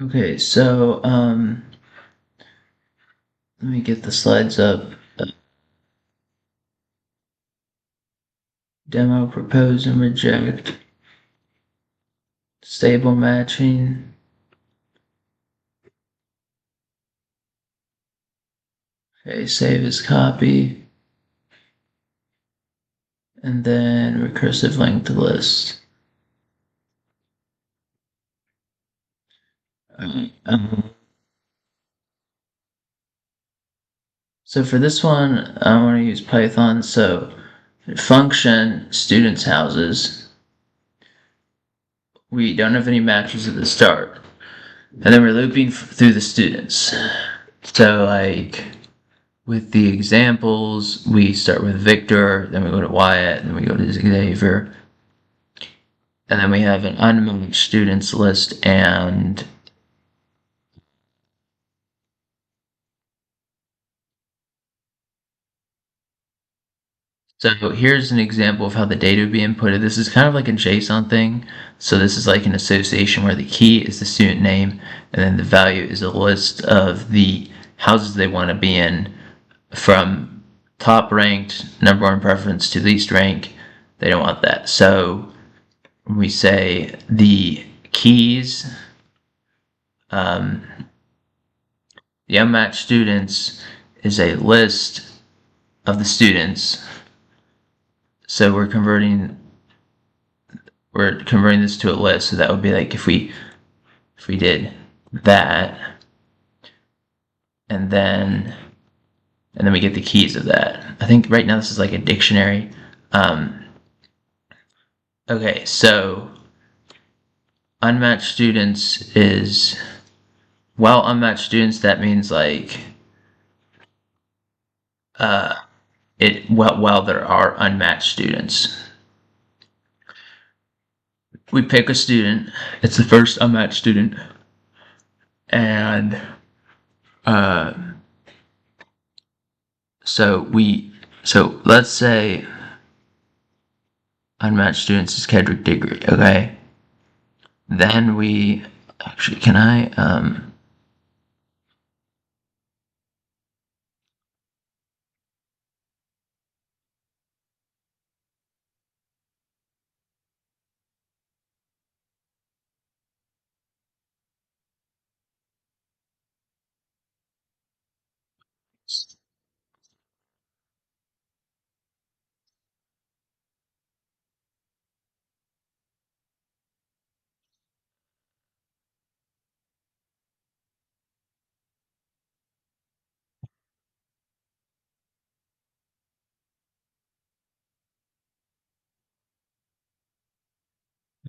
Okay, so let me get the slides up. Demo, propose, and reject. Stable matching. Okay, save as copy. And then recursive linked list. So for this one, I want to use Python. So function students' houses. We don't have any matches at the start. And then we're looping through the students. So like with the examples, we start with Victor, then we go to Wyatt, then we go to Xavier. And then we have an unmatched students list and so here's an example of how the data would be inputted. This is kind of like a JSON thing. So this is like an association where the key is the student name and then the value is a list of the houses they want to be in from top ranked, number one preference to least rank. They don't want that. So when we say the keys, the unmatched students is a list of the students. So we're converting this to a list. So that would be like if we did that, and then we get the keys of that. I think right now this is like a dictionary. Okay, so unmatched students is, well, unmatched students, that means like while there are unmatched students. We pick a student, it's the first unmatched student, and so let's say unmatched students is Kedrick Diggory, okay? Then we, actually, can I,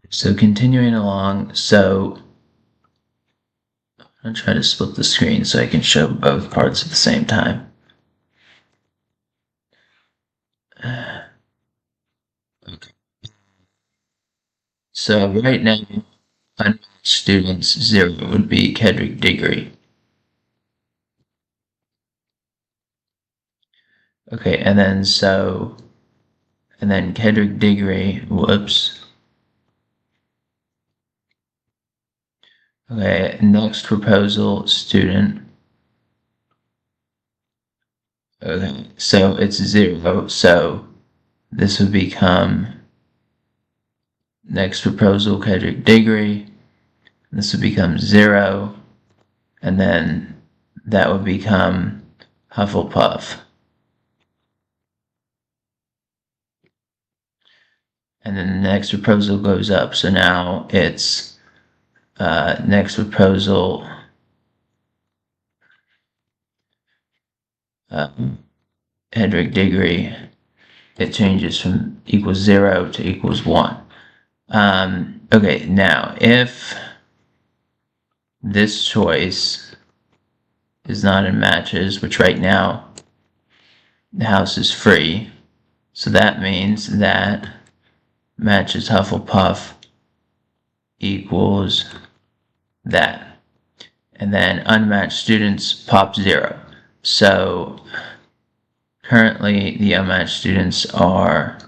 so continuing along, so I'm gonna try to split the screen so I can show both parts at the same time. Okay. So right now, unmatched students 0 would be Kedrick Diggory. Okay, and then Kedrick Diggory, whoops. Okay, next proposal, student. Okay, so it's 0, so this would become next proposal, Kedrick Diggory. This would become 0, and then that would become Hufflepuff. And then the next proposal goes up, so now it's next proposal Kedrick Diggory. It changes from equals 0 to equals 1. Okay, now if this choice is not in matches, which right now the house is free, so that means that matches Hufflepuff equals that. And then unmatched students pop 0. So currently the unmatched students are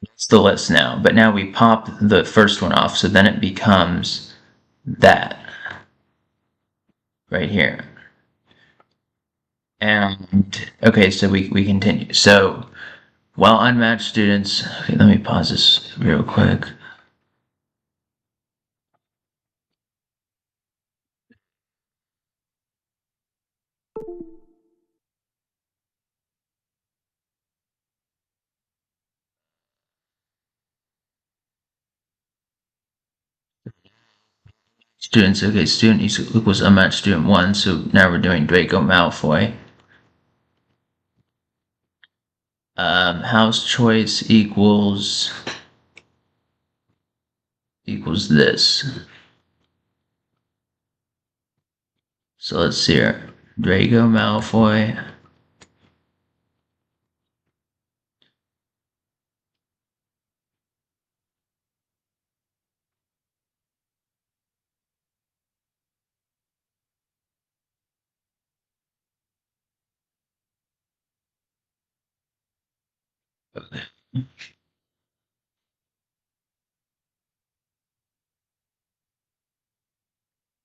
It's the list now, but now we pop the first one off, so then it becomes that right here. And okay, so we continue. So while unmatched students, okay, let me pause this real quick. Students, okay, student equals unmatched student 1, so now we're doing Draco Malfoy. House choice equals this. So let's see here. Draco Malfoy.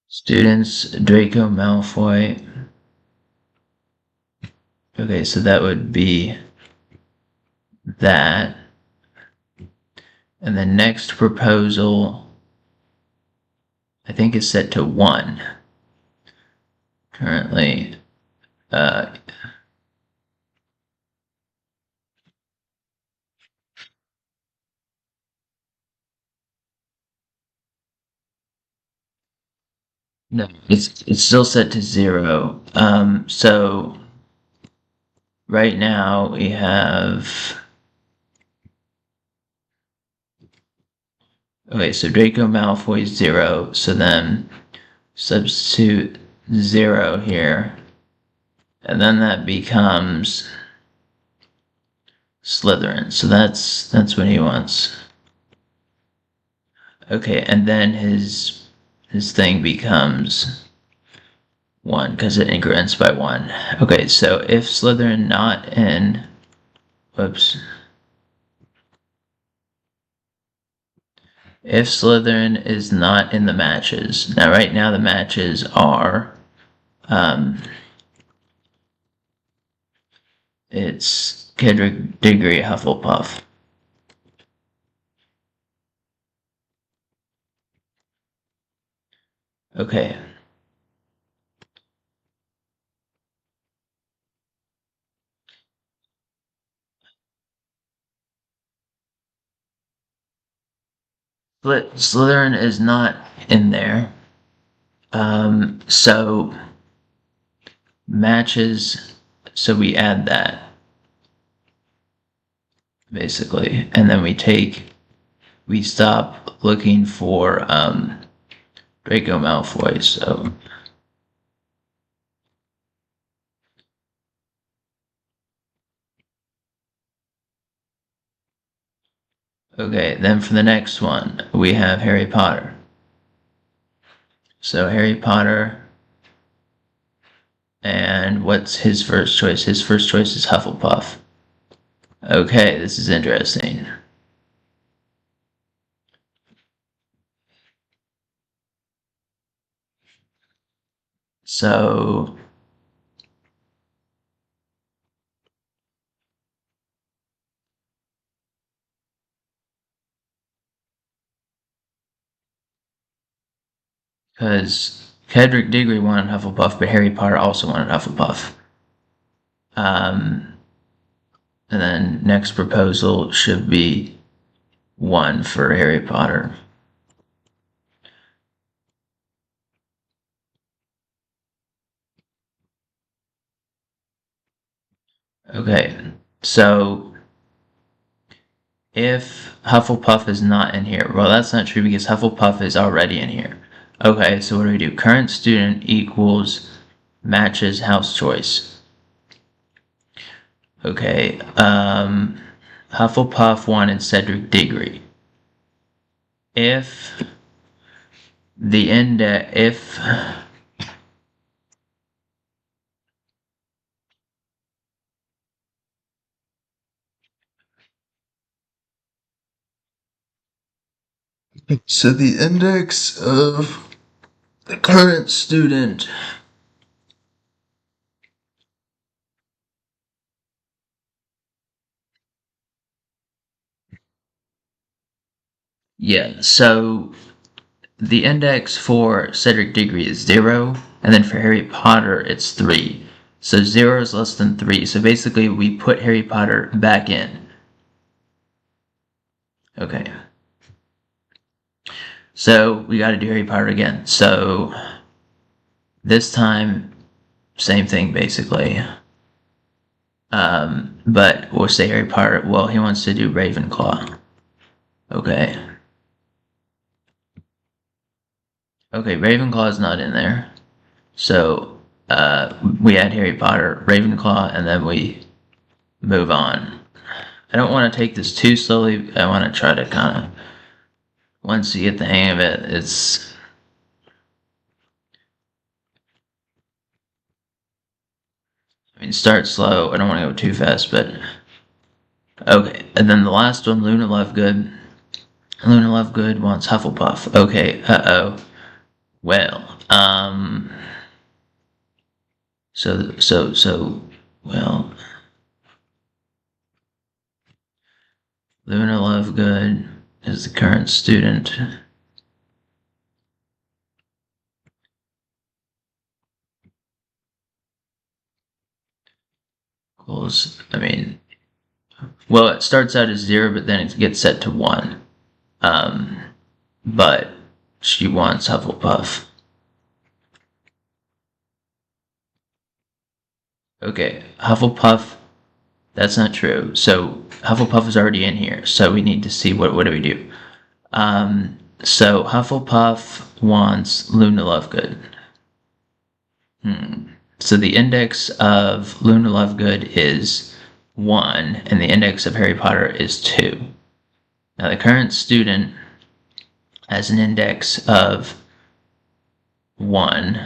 Students, Draco Malfoy. Okay, so that would be that. And the next proposal, I think, is set to 1. Currently, no, it's still set to 0. So right now we have, okay, so Draco Malfoy 0. So then substitute 0 here, and then that becomes Slytherin. So that's what he wants. Okay, and then his thing becomes 1 because it increments by 1. Okay, so if Slytherin not in, whoops. If Slytherin is not in the matches, now right now the matches are, it's Cedric Diggory Hufflepuff. Okay. But Slytherin is not in there. So matches, so we add that basically, and then we stop looking for Draco Malfoy. So okay, then for the next one we have Harry Potter. So Harry Potter, and what's his first choice? His first choice is Hufflepuff. Okay, this is interesting. So because Cedric Diggory wanted Hufflepuff, but Harry Potter also wanted Hufflepuff. And then next proposal should be 1 for Harry Potter. Okay, so if Hufflepuff is not in here, well, that's not true because Hufflepuff is already in here. Okay, so what do we do? Current student equals matches house choice. Okay, Hufflepuff wanted Cedric Diggory. If the if So the index of the current student. Yeah, so the index for Cedric Diggory is 0, and then for Harry Potter it's 3. So 0 is less than 3. So basically we put Harry Potter back in. Okay. So we gotta do Harry Potter again. So this time, same thing basically. But we'll say Harry Potter, well, he wants to do Ravenclaw. Okay. Okay, Ravenclaw is not in there. So we add Harry Potter, Ravenclaw, and then we move on. I don't want to take this too slowly. I want to try to kind of, once you get the hang of it, start slow. I don't want to go too fast, but okay. And then the last one, Luna Lovegood. Luna Lovegood wants Hufflepuff. Okay, well, well, Luna Lovegood is the current student. Well, it starts out as 0, but then it gets set to 1. Um, but she wants Hufflepuff. Okay, Hufflepuff, that's not true. So Hufflepuff is already in here, so we need to see what do we do. So Hufflepuff wants Luna Lovegood. So the index of Luna Lovegood is 1, and the index of Harry Potter is 2. Now the current student has an index of 1,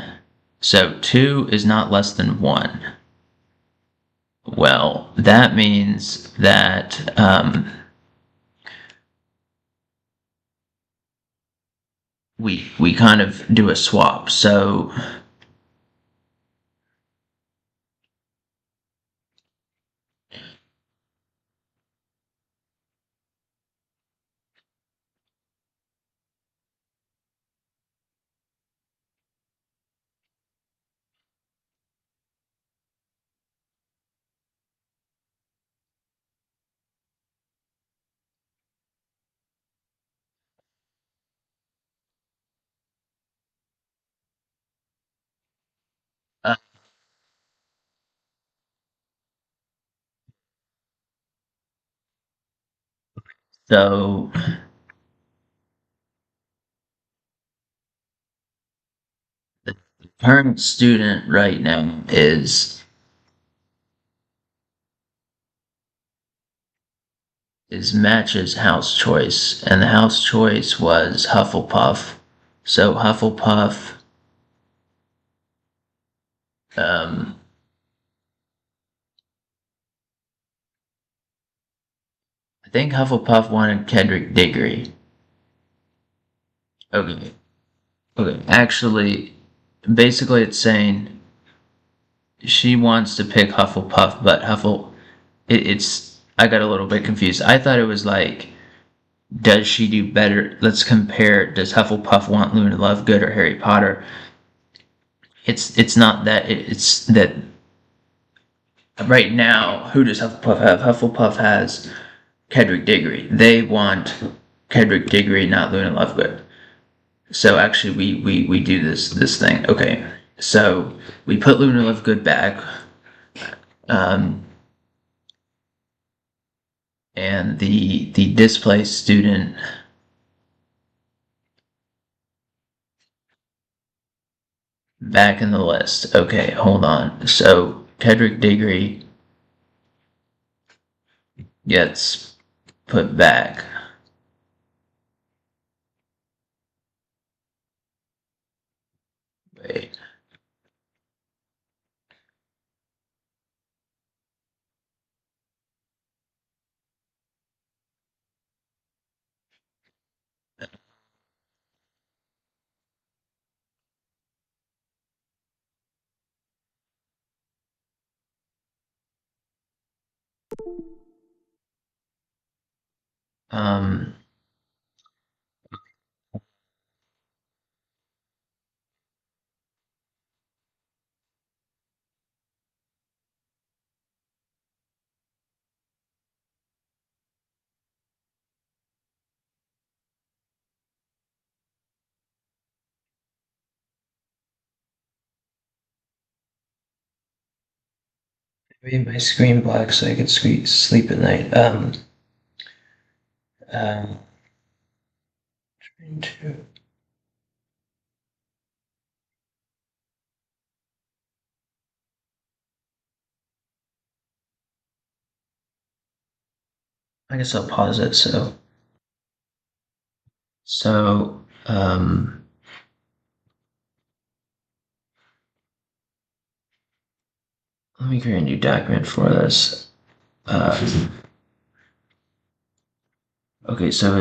so 2 is not less than 1. Well, that means that we kind of do a swap. Uh, so the current student right now is Match's house choice, and the house choice was Hufflepuff. So Hufflepuff, um, I think Hufflepuff wanted Cedric Diggory. Okay, okay. Actually, basically, it's saying she wants to pick Hufflepuff, but it's. I got a little bit confused. I thought it was like, does she do better? Let's compare. Does Hufflepuff want Luna Lovegood or Harry Potter? It's not that. It's that right now. Who does Hufflepuff have? Hufflepuff has Cedric Diggory. They want Cedric Diggory, not Luna Lovegood. So actually, we do this thing. Okay, so we put Luna Lovegood back, um, and the displaced student back in the list. Okay, hold on. So Cedric Diggory gets put back. Wait. Um, Maybe my screen black so I could sleep at night. Um, into, I guess I'll pause it. So, let me create a new document for this. Uh, okay, so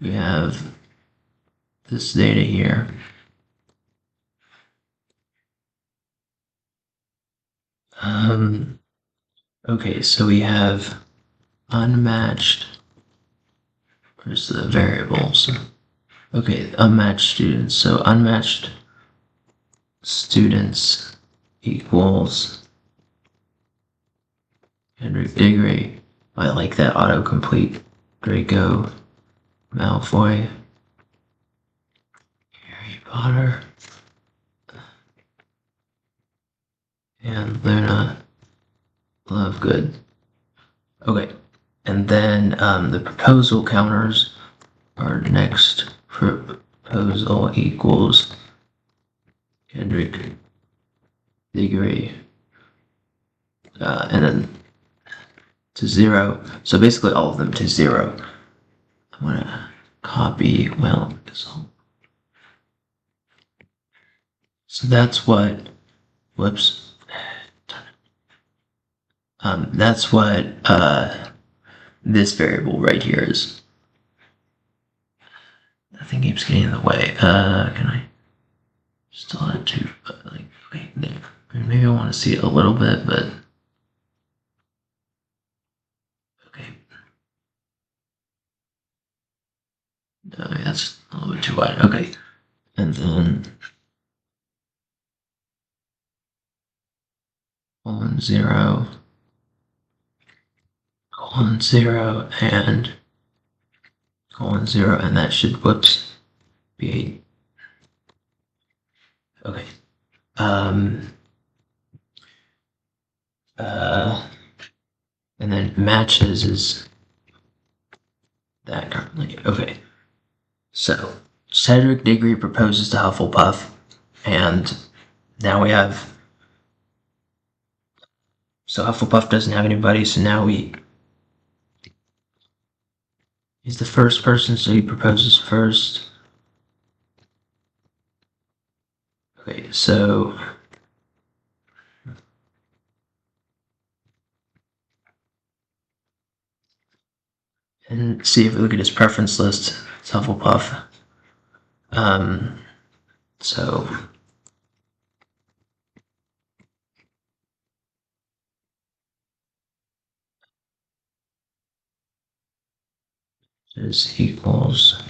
we have this data here. Um, okay, so we have unmatched. Where's the variables? Okay, unmatched students. So unmatched students equals Henry Diggory. I like that autocomplete. Draco Malfoy. Harry Potter. And Luna Lovegood. Okay. And then the proposal counters are next proposal equals Kendrick Diggory. And then to 0. So basically all of them to 0. I'm gonna copy, well, so that's what, whoops. That's what this variable right here is. Nothing keeps getting in the way. Can I still add two? Like, okay, maybe I want to see it a little bit, but okay. No, that's a little bit too wide. Okay, and then colon 0, colon 0, and colon 0, and that should, whoops, be 8. Okay. Um. And then matches is that currently. Okay. So Cedric Diggory proposes to Hufflepuff, and now we have. So Hufflepuff doesn't have anybody, so now he's the first person, so he proposes first. Okay, so and see if we look at his preference list, it's Hufflepuff. Um, so this equals.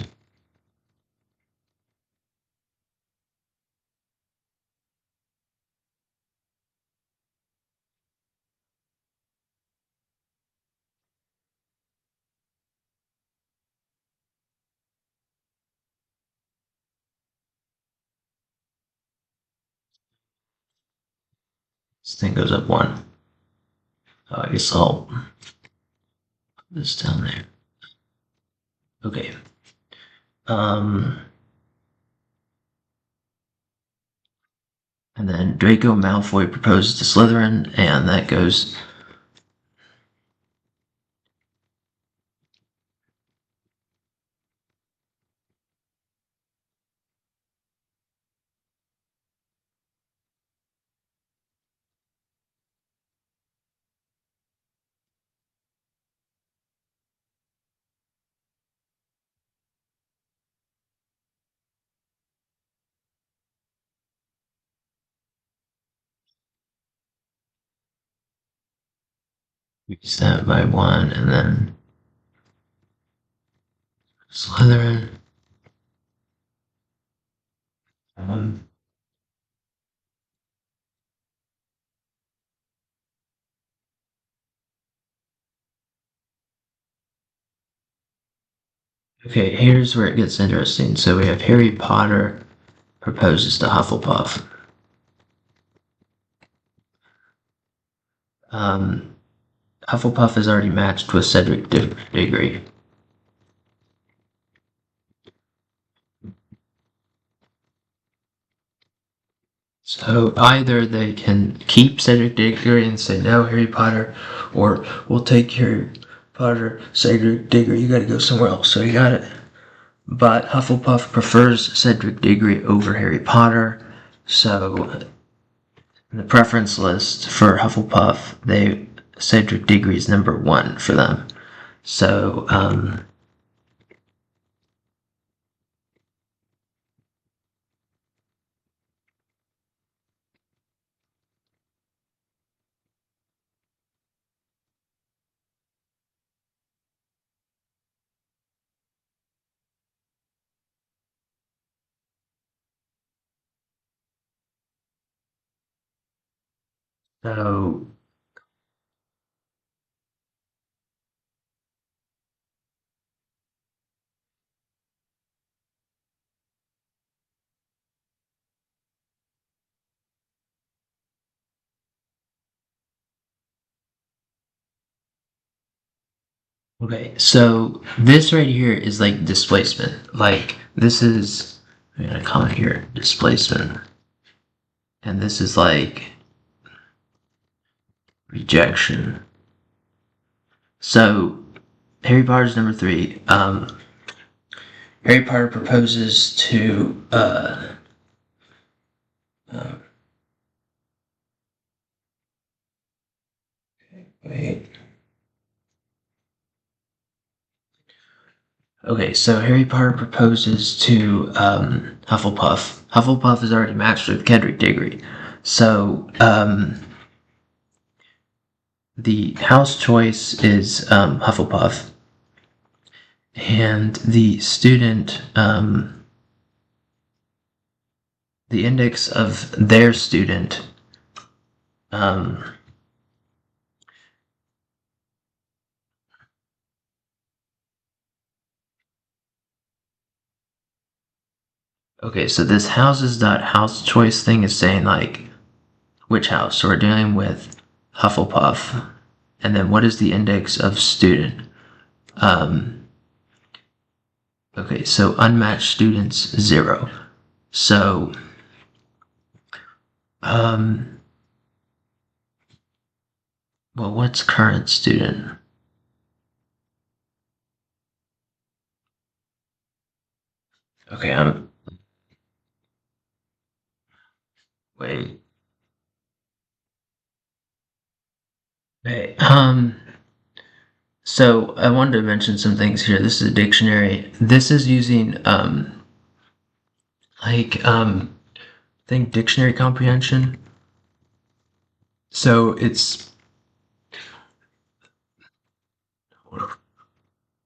This thing goes up 1. Oh, I guess I'll put this down there. Okay. Um, and then Draco Malfoy proposes to Slytherin, and that goes. increase that by 1, and then Slytherin. Um, okay, here's where it gets interesting. So we have Harry Potter proposes to Hufflepuff. Um, Hufflepuff is already matched with Cedric Diggory. So either they can keep Cedric Diggory and say no, Harry Potter, or we'll take Harry Potter, Cedric Diggory, you gotta go somewhere else. So you got it. But Hufflepuff prefers Cedric Diggory over Harry Potter, so in the preference list for Hufflepuff, Cedric Diggory is number 1 for them. So so okay, so this right here is like displacement. Like this is, I'm gonna comment here, displacement, and this is like rejection. So Harry Potter's number 3. Harry Potter proposes to uh wait. Okay, so Harry Potter proposes to Hufflepuff. Hufflepuff is already matched with Cedric Diggory. So the house choice is Hufflepuff. And the student, the index of their student, okay, so this houses.house choice thing is saying like which house. So we're dealing with Hufflepuff. And then what is the index of student? Okay, so unmatched students 0. So well, what's current student? Okay, wait. Hey, so I wanted to mention some things here. This is a dictionary. This is using like I think dictionary comprehension. So it's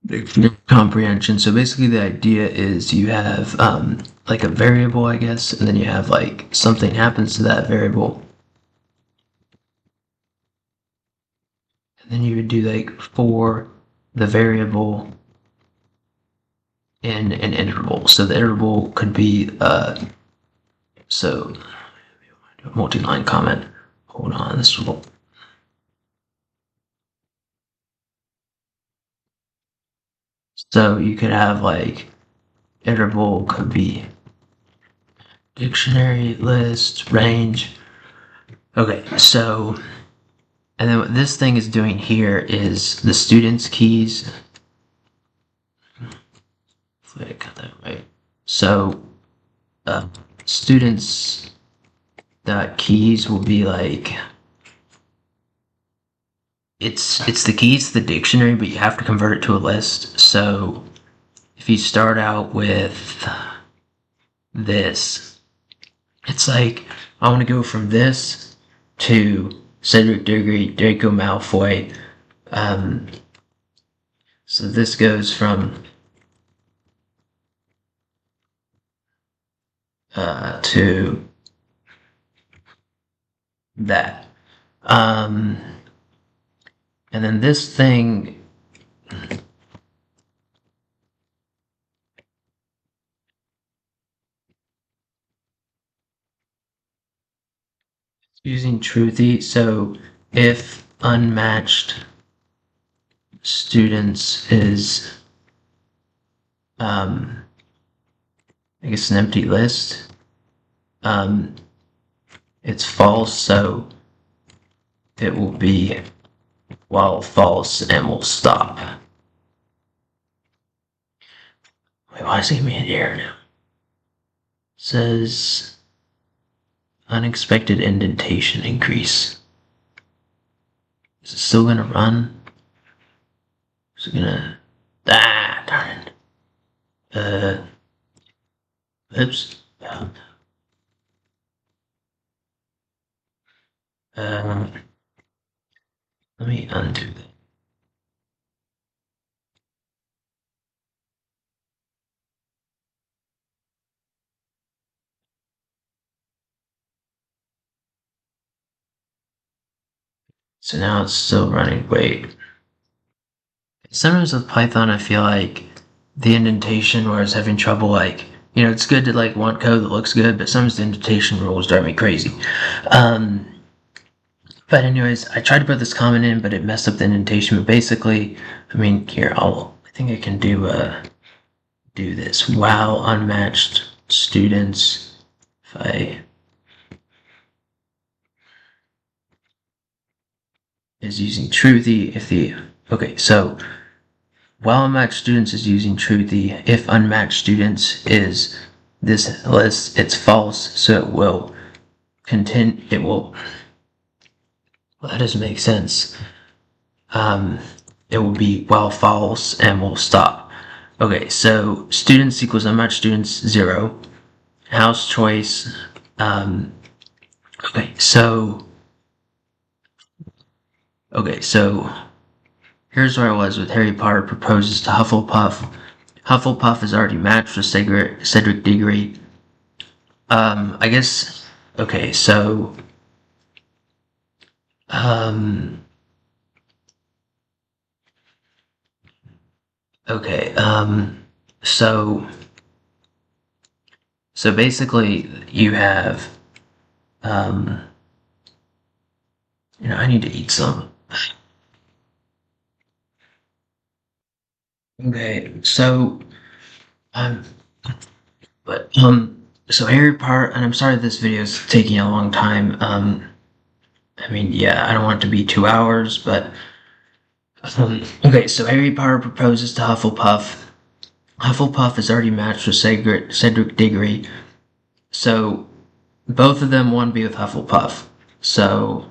dictionary comprehension. So basically the idea is you have like a variable, I guess, and then you have like something happens to that variable. And then you would do like for the variable in an interval. So the interval could be so multi-line comment. Hold on, this will. So you could have like interval could be dictionary, list, range. Okay, so and then what this thing is doing here is the student's keys. Hopefully I got that right. So students dot keys will be like it's the keys to the dictionary, but you have to convert it to a list. So if you start out with this, it's like I want to go from this to Cedric Diggory, Draco Malfoy, Um, so this goes from to that. And then this thing, using truthy. So if unmatched students is, I guess, an empty list, it's false. So it will be while false and will stop. Wait, why is it giving me an error now? It says unexpected indentation increase. Is it still gonna run? Is it gonna... darn it. Oops. Let me undo that. So now it's still running. Wait. Sometimes with Python, I feel like the indentation where I was having trouble, like, it's good to like want code that looks good, but sometimes the indentation rules drive me crazy. But anyways, I tried to put this comment in, but it messed up the indentation. But basically, here, I think I can do this. Wow, unmatched students. If I is using truthy, okay, so while unmatched students is using truthy, if unmatched students is this list, it's false, so it will well, that doesn't make sense. It will be while false and will stop. Okay, so students equals unmatched students 0. House choice. Okay, so here's where I was with Harry Potter proposes to Hufflepuff. Hufflepuff is already matched with Cedric Diggory. I guess, okay, so, okay, so basically you have, I need to eat some. Okay, so, so Harry Potter, and I'm sorry this video is taking a long time. Yeah, I don't want it to be 2 hours, but, okay, so Harry Potter proposes to Hufflepuff. Hufflepuff is already matched with Cedric Diggory, so both of them want to be with Hufflepuff. So,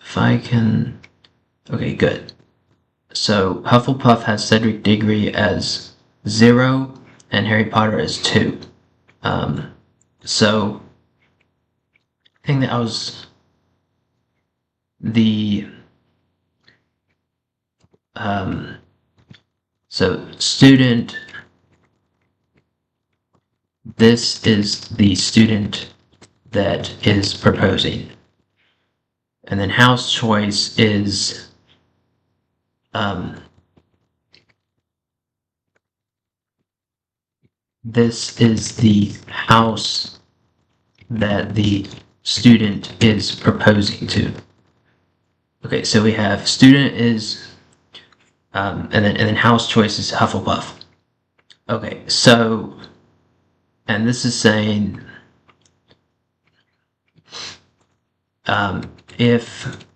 if I can... Okay, good. So, Hufflepuff has Cedric Diggory as 0, and Harry Potter as 2. So, I think that was the... so, student... This is the student that is proposing. And then house choice is... this is the house that the student is proposing to. Okay, so we have student is, and then house choice is Hufflepuff. Okay, so, and this is saying, if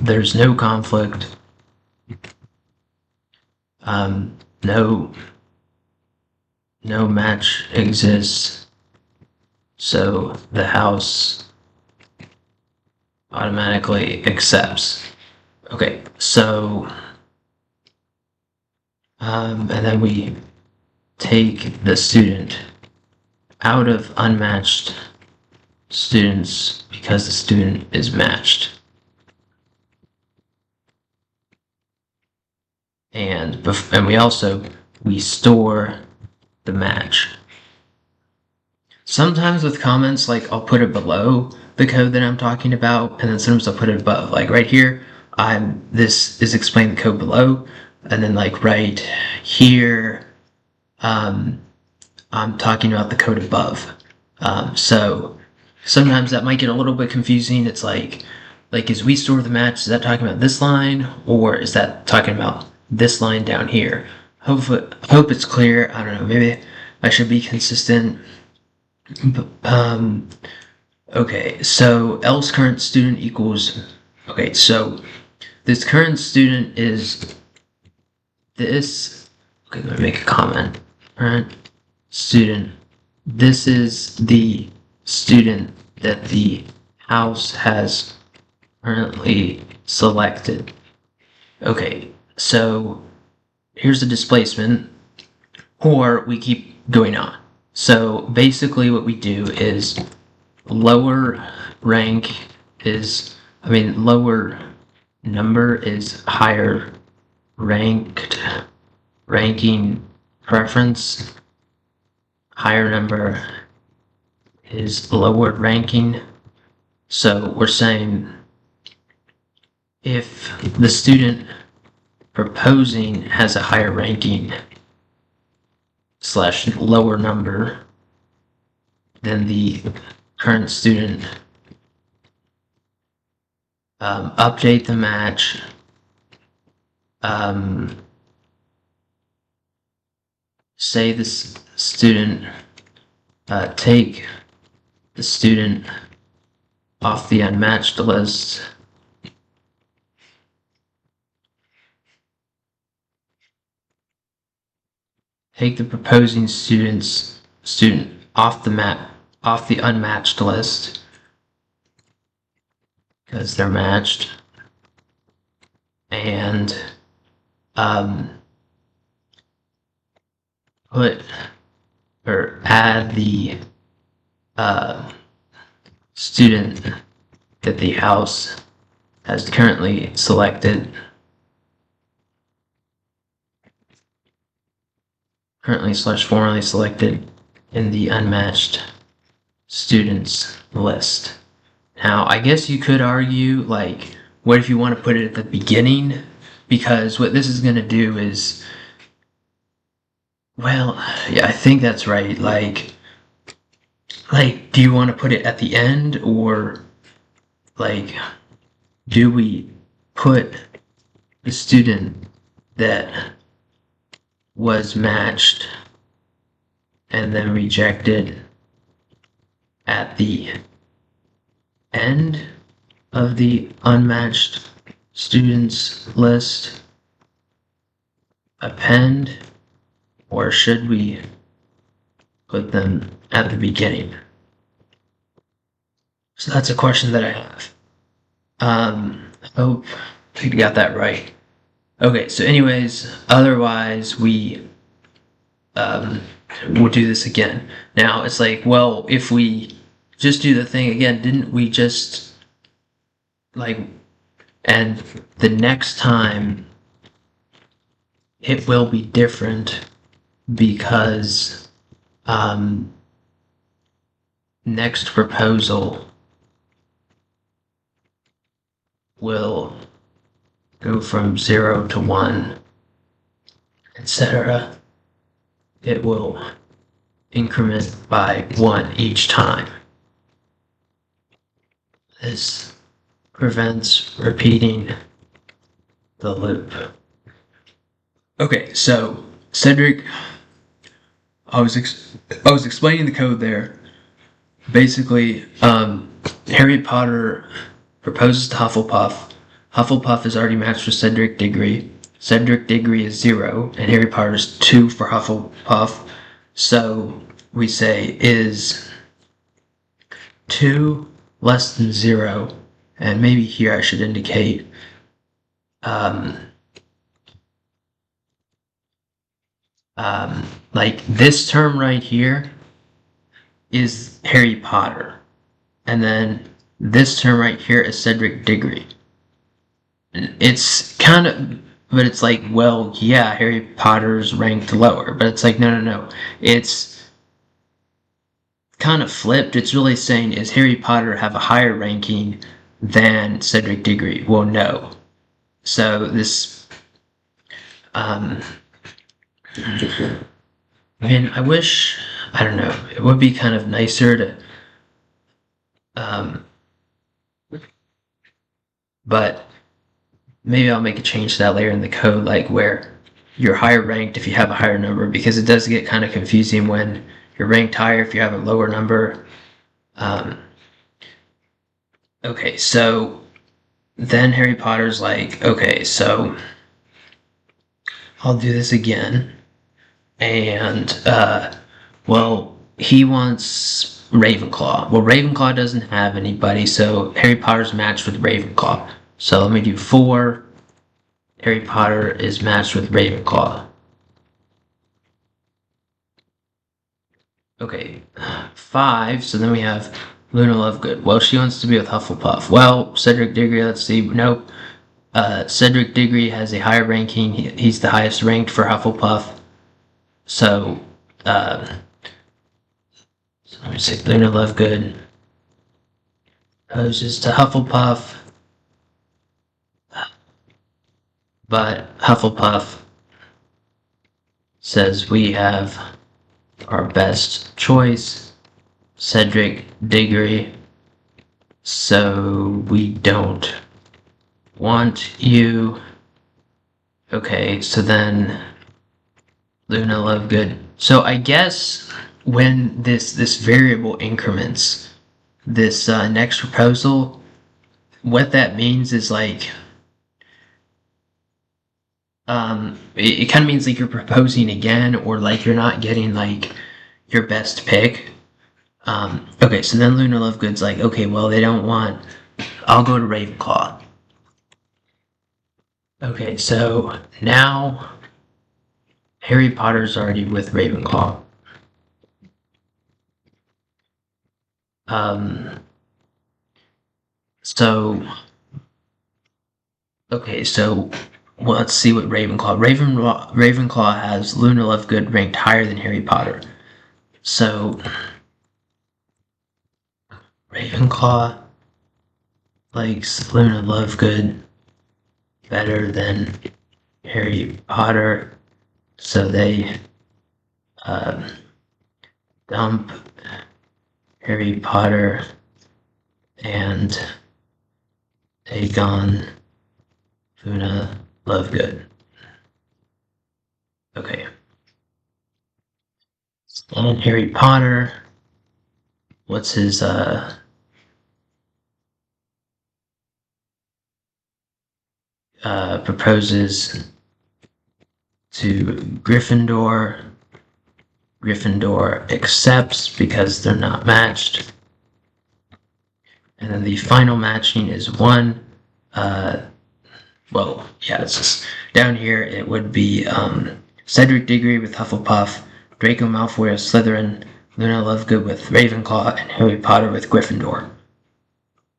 there's no conflict, no match exists, so the house automatically accepts. Okay, so, and then we take the student out of unmatched students because the student is matched. and we store the match. Sometimes with comments, like I'll put it below the code that I'm talking about, and then sometimes I'll put it above. Like right here, this is explaining the code below, and then like right here, I'm talking about the code above. So sometimes that might get a little bit confusing. It's like as we store the match, is that talking about this line, or is that talking about this line down here? Hope it's clear. I don't know. Maybe I should be consistent. Okay, so else current student equals. Okay, so this current student is this. Okay, let me make a comment. Current student. This is the student that the house has currently selected. Okay, so here's the displacement, or we keep going on. So basically what we do is lower number is higher ranking preference. Higher number is lower ranking. So we're saying if the student proposing has a higher ranking / lower number than the current student, update the match, say this student, take the student off the unmatched list, take the proposing student off the unmatched list because they're matched, and put or add the student that the house has currently selected, formerly selected in the unmatched students list. Now, I guess you could argue, like, what if you want to put it at the beginning? Because what this is going to do is, well, yeah, I think that's right. Like, do you want to put it at the end, or like, do we put the student that was matched and then rejected at the end of the unmatched students list, append, or should we put them at the beginning? So that's a question that I have. Hope you got that right. Okay, so anyways, otherwise we'll do this again. Now it's like, well, if we just do the thing again, didn't we just and the next time it will be different because next proposal will go from 0 to 1, etc. It will increment by 1 each time. This prevents repeating the loop. Okay, so Cedric, I was explaining the code there. Basically, Harry Potter proposes to Hufflepuff. Hufflepuff is already matched with Cedric Diggory. Cedric Diggory is 0, and Harry Potter is 2 for Hufflepuff. So we say, is 2 less than 0? And maybe here I should indicate like this term right here is Harry Potter, and then this term right here is Cedric Diggory. It's kind of but it's like, well, yeah, Harry Potter's ranked lower, but it's like, no. It's kind of flipped. It's really saying, is Harry Potter have a higher ranking than Cedric Diggory? Well, no. So this, um, I wish, I don't know, it would be kind of nicer to, um, but maybe I'll make a change to that later in the code, like where you're higher ranked if you have a higher number, because it does get kind of confusing when you're ranked higher if you have a lower number. Um, okay, so then Harry Potter's like, okay, so I'll do this again. And, well, he wants Ravenclaw. Well, Ravenclaw doesn't have anybody, so Harry Potter's matched with Ravenclaw. So let me do 4. Harry Potter is matched with Ravenclaw. Okay, 5, so then we have Luna Lovegood. Well, she wants to be with Hufflepuff. Well, Cedric Diggory, let's see. Nope. Cedric Diggory has a higher ranking. He's the highest ranked for Hufflepuff. So, let me see. Luna Lovegood poses to Hufflepuff, but Hufflepuff says we have our best choice, Cedric Diggory, so we don't want you. Okay, so then Luna Lovegood. So I guess when this variable increments this next proposal, what that means is like it kind of means like you're proposing again, or like you're not getting like your best pick. Okay, so then Luna Lovegood's like, okay, well, they don't want, I'll go to Ravenclaw. Okay, so now Harry Potter's already with Ravenclaw. So, okay, so well, let's see what Ravenclaw has Luna Lovegood ranked higher than Harry Potter. So Ravenclaw likes Luna Lovegood better than Harry Potter, so they dump Harry Potter and take on Luna Lovegood. Okay. And Harry Potter, what's his proposes to Gryffindor. Gryffindor accepts because they're not matched. And then the final matching is 1. Well, yeah, it's just down here. It would be Cedric Diggory with Hufflepuff, Draco Malfoy with Slytherin, Luna Lovegood with Ravenclaw, and Harry Potter with Gryffindor.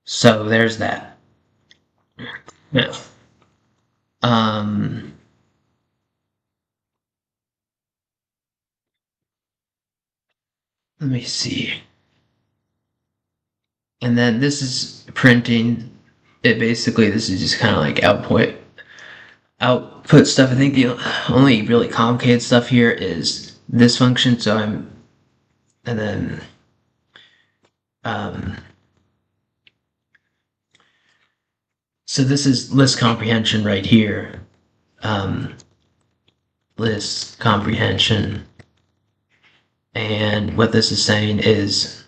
So there's that. Yeah. Let me see. And then this is printing. It basically, this is just kind of like output stuff. I think the only really complicated stuff here is this function. So and then so this is list comprehension right here. List comprehension. And what this is saying is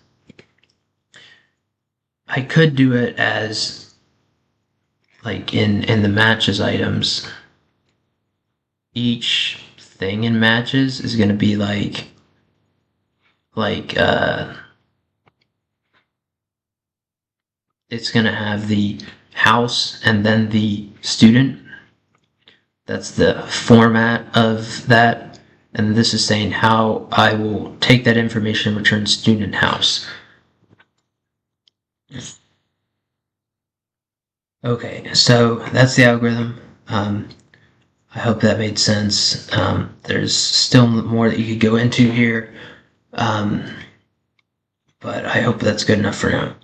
I could do it as like in the matches items. Each thing in matches is going to be like it's going to have the house and then the student. That's the format of that. And this is saying how I will take that information and return student house. Okay, so that's the algorithm. I hope that made sense. There's still more that you could go into here, but I hope that's good enough for now.